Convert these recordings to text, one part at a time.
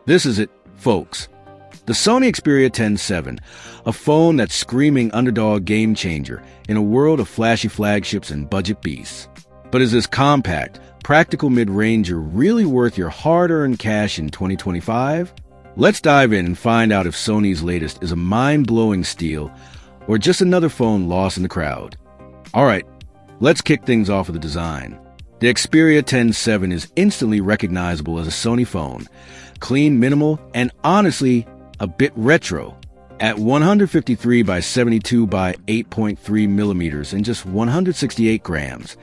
This is it, folks. The Sony Xperia X7, a phone that's screaming underdog game changer in a world of flashy flagships and budget beasts. But is this compact, practical mid-ranger really worth your hard-earned cash in 2025? Let's dive in and find out if Sony's latest is a mind-blowing steal or just another phone lost in the crowd. All right, let's kick things off with the design. The Xperia X7 is instantly recognizable as a Sony phone, clean, minimal, and honestly, a bit retro. At 153 by 72 by 8.3 millimeters and just 168 grams,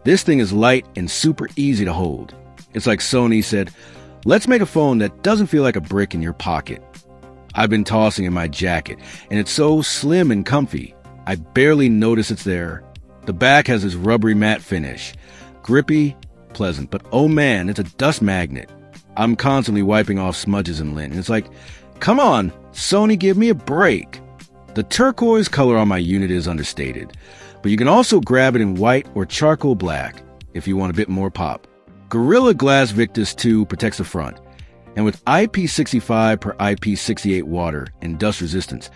this thing is light and super easy to hold. It's like Sony said, let's make a phone that doesn't feel like a brick in your pocket. I've been tossing in my jacket, and it's so slim and comfy, I barely notice it's there. The back has this rubbery matte finish. Grippy, pleasant, but oh man, it's a dust magnet. I'm constantly wiping off smudges and lint, and it's like, come on, Sony, give me a break. The turquoise color on my unit is understated, but you can also grab it in white or charcoal black if you want a bit more pop. Gorilla Glass Victus 2 protects the front, and with IP65 per IP68 water and dust resistance,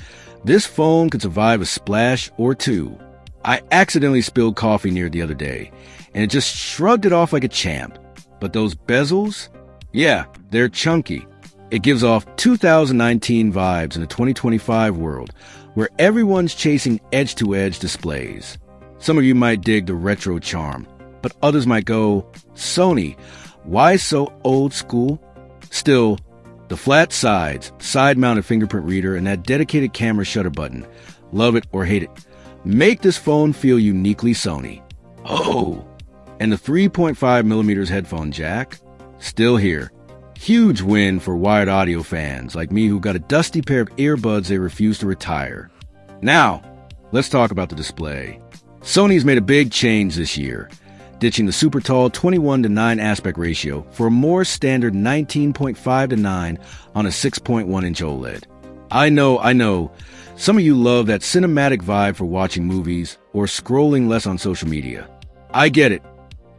this phone could survive a splash or two. I accidentally spilled coffee near it the other day, and it just shrugged it off like a champ. But those bezels? Yeah, they're chunky. It gives off 2019 vibes in a 2025 world where everyone's chasing edge-to-edge displays. Some of you might dig the retro charm, but others might go, Sony, why so old school? Still, the flat sides, side-mounted fingerprint reader, and that dedicated camera shutter button, love it or hate it, make this phone feel uniquely Sony. Oh, and the 3.5 millimeters headphone jack, still here. Huge win for wired audio fans like me who got a dusty pair of earbuds they refuse to retire. Now, let's talk about the display. Sony's made a big change this year, ditching the super tall 21:9 aspect ratio for a more standard 19.5:9 on a 6.1-inch OLED. I know, some of you love that cinematic vibe for watching movies or scrolling less on social media. I get it.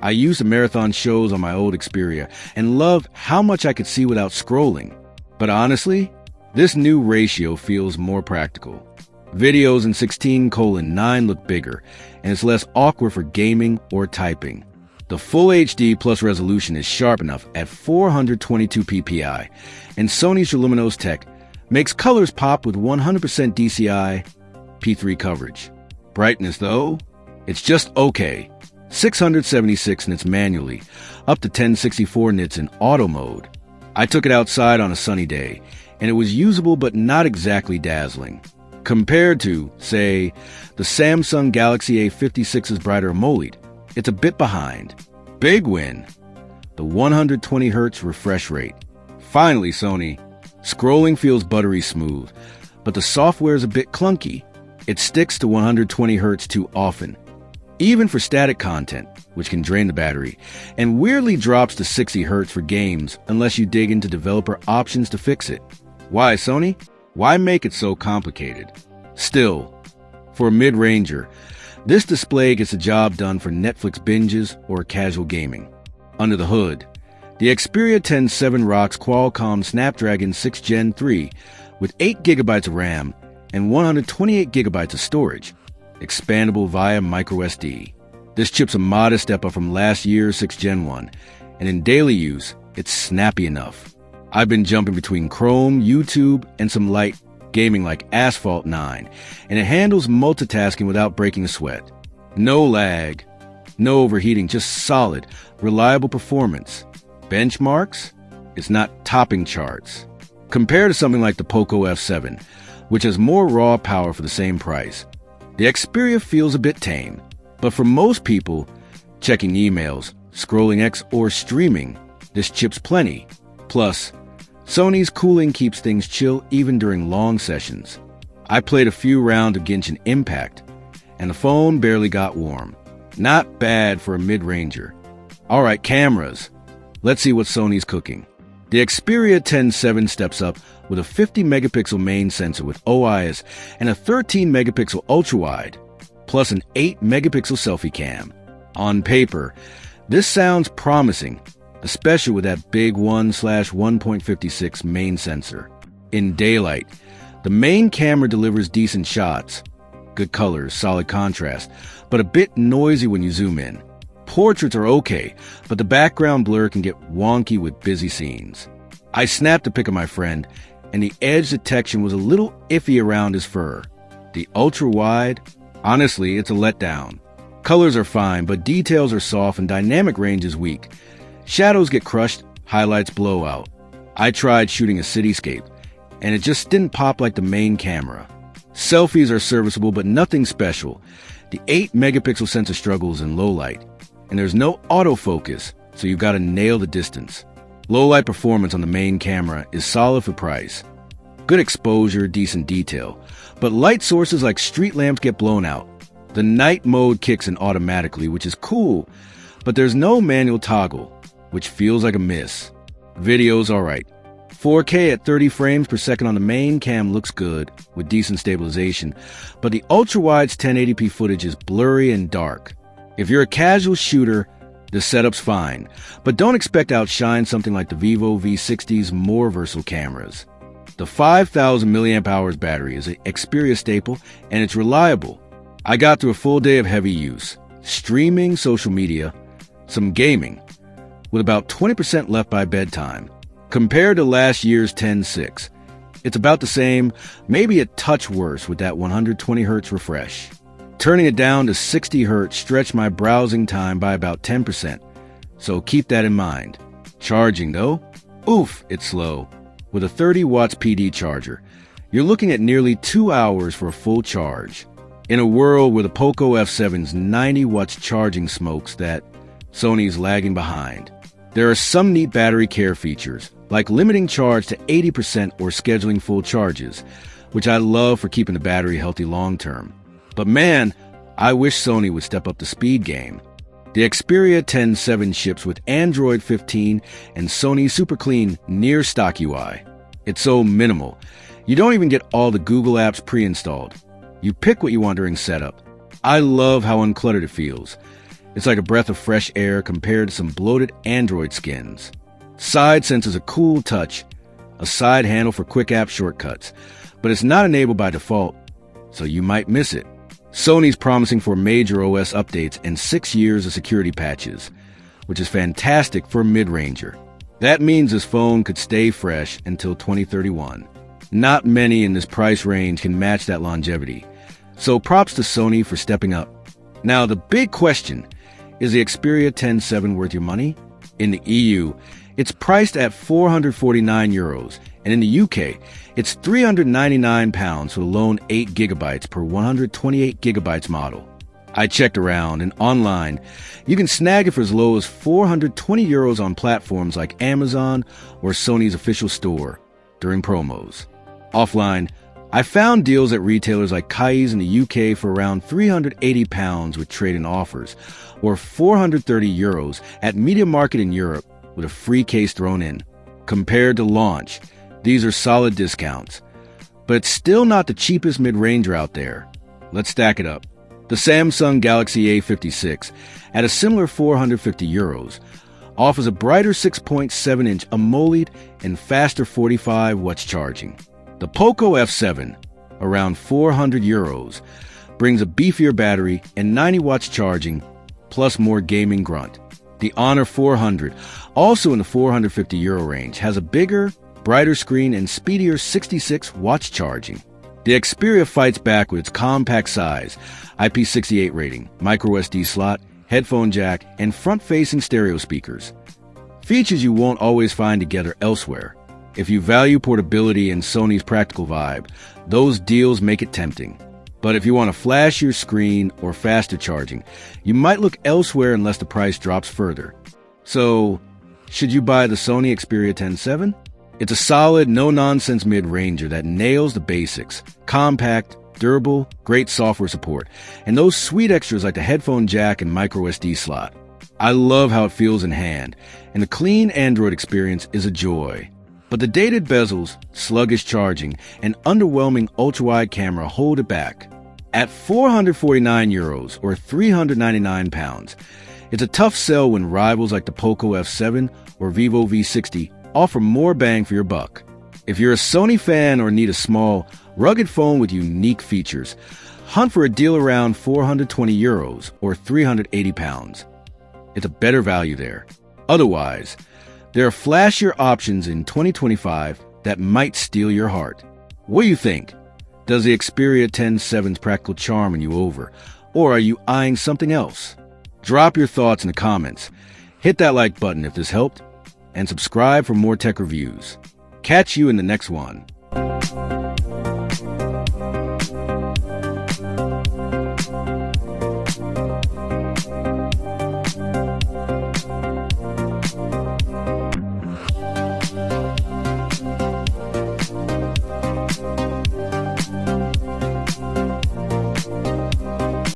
I used to marathon shows on my old Xperia and loved how much I could see without scrolling. But honestly, this new ratio feels more practical. Videos in 16:9 look bigger, and it's less awkward for gaming or typing. The Full HD Plus resolution is sharp enough at 422 ppi, and Sony's Luminous tech makes colors pop with 100% DCI P3 coverage. Brightness, though, it's just okay. 676 nits manually, up to 1064 nits in auto mode. I took it outside on a sunny day, and it was usable but not exactly dazzling. Compared to, say, the Samsung Galaxy A56's brighter AMOLED, it's a bit behind. Big win. The 120Hz refresh rate. Finally, Sony. Scrolling feels buttery smooth, but the software is a bit clunky. It sticks to 120Hz too often, even for static content, which can drain the battery, and weirdly drops to 60Hz for games unless you dig into developer options to fix it. Why, Sony? Why make it so complicated? Still, for a mid-ranger, this display gets the job done for Netflix binges or casual gaming. Under the hood, the Xperia X7 rocks Qualcomm Snapdragon 6 Gen 3 with 8GB of RAM and 128GB of storage, expandable via microSD. This chip's a modest step up from last year's 6 Gen 1, and in daily use, it's snappy enough. I've been jumping between Chrome, YouTube, and some light gaming like Asphalt 9, and it handles multitasking without breaking a sweat. No lag, no overheating, just solid, reliable performance. Benchmarks? It's not topping charts. Compared to something like the Poco F7, which has more raw power for the same price, the Xperia feels a bit tame. But for most people, checking emails, scrolling X, or streaming, this chip's plenty. Plus, Sony's cooling keeps things chill even during long sessions. I played a few rounds of Genshin Impact, and the phone barely got warm. Not bad for a mid-ranger. All right, cameras. Let's see what Sony's cooking. The Xperia X7 steps up with a 50-megapixel main sensor with OIS and a 13-megapixel ultra-wide, plus an 8-megapixel selfie cam. On paper, this sounds promising, especially with that big 1/1.56 main sensor. In daylight, the main camera delivers decent shots, good colors, solid contrast, but a bit noisy when you zoom in. Portraits are okay, but the background blur can get wonky with busy scenes. I snapped a pic of my friend, and the edge detection was a little iffy around his fur. The ultra-wide, honestly, it's a letdown. Colors are fine, but details are soft and dynamic range is weak. Shadows get crushed, highlights blow out. I tried shooting a cityscape, and it just didn't pop like the main camera. Selfies are serviceable, but nothing special. The 8-megapixel sensor struggles in low light, and there's no autofocus, so you've got to nail the distance. Low light performance on the main camera is solid for price. Good exposure, decent detail, but light sources like street lamps get blown out. The night mode kicks in automatically, which is cool, but there's no manual toggle, which feels like a miss. Video's alright. 4K at 30 frames per second on the main cam looks good, with decent stabilization, but the ultra-wide's 1080p footage is blurry and dark. If you're a casual shooter, the setup's fine, but don't expect to outshine something like the Vivo V60's more versatile cameras. The 5,000 mAh battery is an Xperia staple, and it's reliable. I got through a full day of heavy use, streaming, social media, some gaming, with about 20% left by bedtime. Compared to last year's 10.6, it's about the same, maybe a touch worse with that 120Hz refresh. Turning it down to 60Hz stretched my browsing time by about 10%, so keep that in mind. Charging though? Oof, it's slow. With a 30 watts PD charger, you're looking at nearly 2 hours for a full charge. In a world where the Poco F7's 90 watts charging smokes that Sony's lagging behind. There are some neat battery care features, like limiting charge to 80% or scheduling full charges, which I love for keeping the battery healthy long term. But man, I wish Sony would step up the speed game. The Xperia 10.7 ships with Android 15 and Sony super clean near stock UI. It's so minimal. You don't even get all the Google apps pre-installed. You pick what you want during setup. I love how uncluttered it feels. It's like a breath of fresh air compared to some bloated Android skins. Side sensor's a cool touch, a side handle for quick app shortcuts, but it's not enabled by default, so you might miss it. Sony's promising for major OS updates and 6 years of security patches, which is fantastic for a mid-ranger. That means this phone could stay fresh until 2031. Not many in this price range can match that longevity, so props to Sony for stepping up. Now the big question, is the Xperia 10.7 worth your money? In the EU, it's priced at €449, and in the UK, it's £399 for the lone 8GB per 128GB model. I checked around, and online, you can snag it for as low as €420 on platforms like Amazon or Sony's official store during promos. Offline, I found deals at retailers like Kai's in the UK for around £380 with trade-in offers, or €430 at Media Market in Europe with a free case thrown in. Compared to launch, these are solid discounts, but it's still not the cheapest mid-ranger out there. Let's stack it up. The Samsung Galaxy A56, at a similar €450, offers a brighter 6.7-inch AMOLED and faster 45 watts charging. The Poco F7, around €400, brings a beefier battery and 90 watts charging, plus more gaming grunt. The Honor 400, also in the €450 range, has a bigger, brighter screen and speedier 66 watts charging. The Xperia fights back with its compact size, IP68 rating, microSD slot, headphone jack, and front-facing stereo speakers. Features you won't always find together elsewhere. If you value portability and Sony's practical vibe, those deals make it tempting. But if you want a flashier screen or faster charging, you might look elsewhere unless the price drops further. So, should you buy the Sony Xperia 10.7? It's a solid, no-nonsense mid-ranger that nails the basics. Compact, durable, great software support, and those sweet extras like the headphone jack and microSD slot. I love how it feels in hand, and the clean Android experience is a joy. But the dated bezels, sluggish charging, and underwhelming ultra-wide camera hold it back. At €449 or £399, it's a tough sell when rivals like the Poco F7 or Vivo V60 offer more bang for your buck. If you're a Sony fan or need a small, rugged phone with unique features, hunt for a deal around €420 or £380. It's a better value there. Otherwise, there are flashier options in 2025 that might steal your heart. What do you think? Does the Xperia 10.7's practical charm win you over, or are you eyeing something else? Drop your thoughts in the comments. Hit that like button if this helped, and subscribe for more tech reviews. Catch you in the next one.